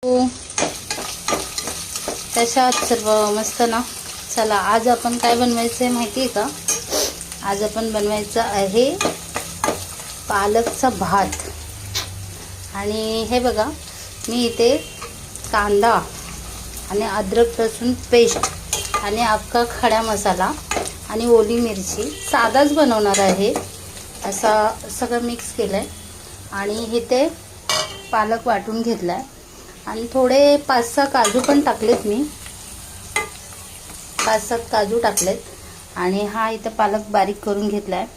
हो, कशात सर्व मस्त ना. चला, आज आपण काय बनवायचं आहे माहिती आहे का? आज आपण बनवायचं आहे पालकचा भात. आणि हे बघा, मी इथे कांदा आणि अद्रक लसूण पेस्ट आणि अख्खा खडा मसाला आणि ओली मिरची साधाच बनवणार आहे, असा सगळं मिक्स केलं आहे. आणि इथे पालक वाटून घेतला आहे आणि थोडे 5-6 काजू पण टाकलेत मी. 5-7 काजू टाकलेत. आणि हा इथं पालक बारीक करून घेतला आहे.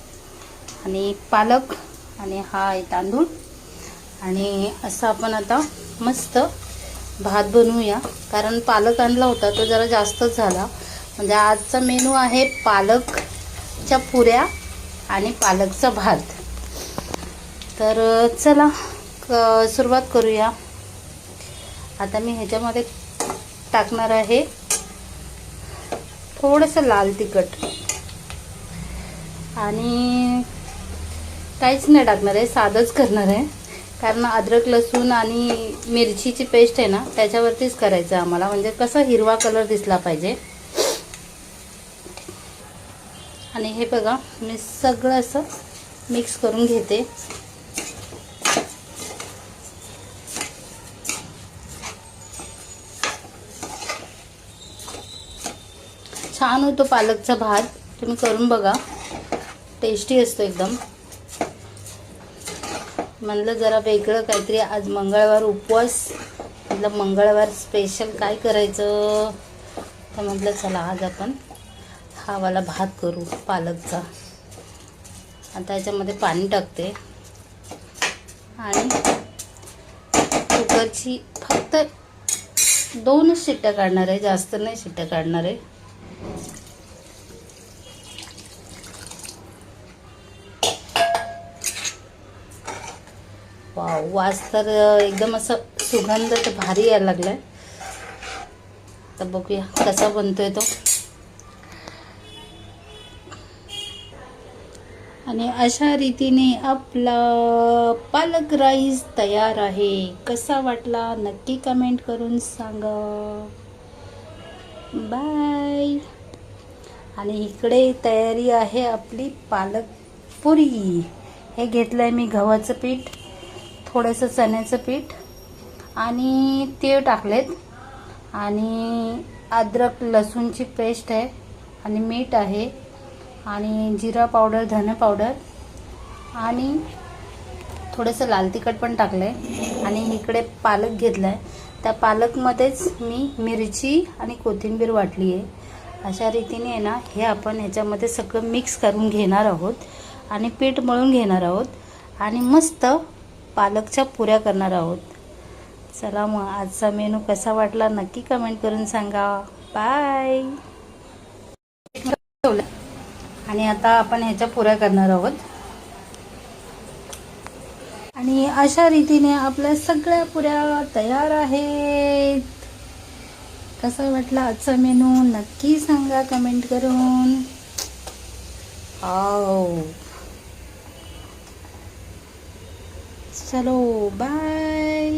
आणि पालक आणि हा आहे तांदूळ. आणि असं आपण आता मस्त भात बनवूया. कारण पालक आणला होता तो जरा जास्तच झाला. म्हणजे आजचा मेनू आहे पालकच्या पुऱ्या आणि पालकचा भात. तर चला सुरुवात करूया. आता मी ह्याच्यामध्ये टाकणार आहे थोडंसं लाल तिखट आणि काहीच नाही टाकणार आहे, साधंच करणार आहे. कारण अद्रक लसूण आणि मिरचीची पेस्ट आहे ना, त्याच्यावरतीच करायचं आम्हाला. म्हणजे कसं हिरवा कलर दिसला पाहिजे. आणि हे बघा, मी सगळं असं मिक्स करून घेते. छान होतो पालकचा भात, तुम्ही करून बघा, टेस्टी असतो एकदम. म्हणलं जरा वेगळं काहीतरी, आज मंगळवार उपवास, म्हटलं मंगळवार स्पेशल काय करायचं. तर म्हटलं चला आज आपण हा वाला भात करू पालकचा. आता याच्यामध्ये पाणी टाकते आणि कुकरची फक्त 2च शिट्ट्या काढणार आहे, जास्त नाही शिट्ट्या काढणार आहे. वाव, वास तर एकदम असं सुगंध तर भारी यायला लागलाय. तर बघूया कसा बनतोय तो. आणि अशा रीतीने आपला पालक राईस तयार आहे. कसा वाटला नक्की कमेंट करून सांगा. बाय. आणि इकडे तयारी आहे आपली पालक पुरी. हे घेतलं आहे मी गव्हाचं पीठ, थोडंसं चण्याचं पीठ आणि तीळ टाकलेत. आणि अद्रक लसूणची पेस्ट आहे आणि मीठ आहे आणि जिरा पावडर, धने पावडर आणि थोडंसं लाल तिखट पण टाकलं आहे. आणि इकडे पालक घेतला आहे, त्या पालकमध्येच मी मिरची आणि कोथिंबीर वाटली आहे. अशा रीतीने आहे ना, हे आपण ह्याच्यामध्ये सगळं मिक्स करून घेणार आहोत आणि पीठ मळून घेणार आहोत आणि मस्त पालकच्या पुऱ्या करणार आहोत. चला मग, आजचा मेनू कसा वाटला नक्की कमेंट करून सांगा. बाय. आणि आता आपण ह्याच्या पुऱ्या करणार आहोत. आणि अशा रीतीने आपल्या सगळ्या पुऱ्या तयार आहेत. कसा वाटला आजचा मेनू नक्की सांगा कमेंट करून. चलो बाय.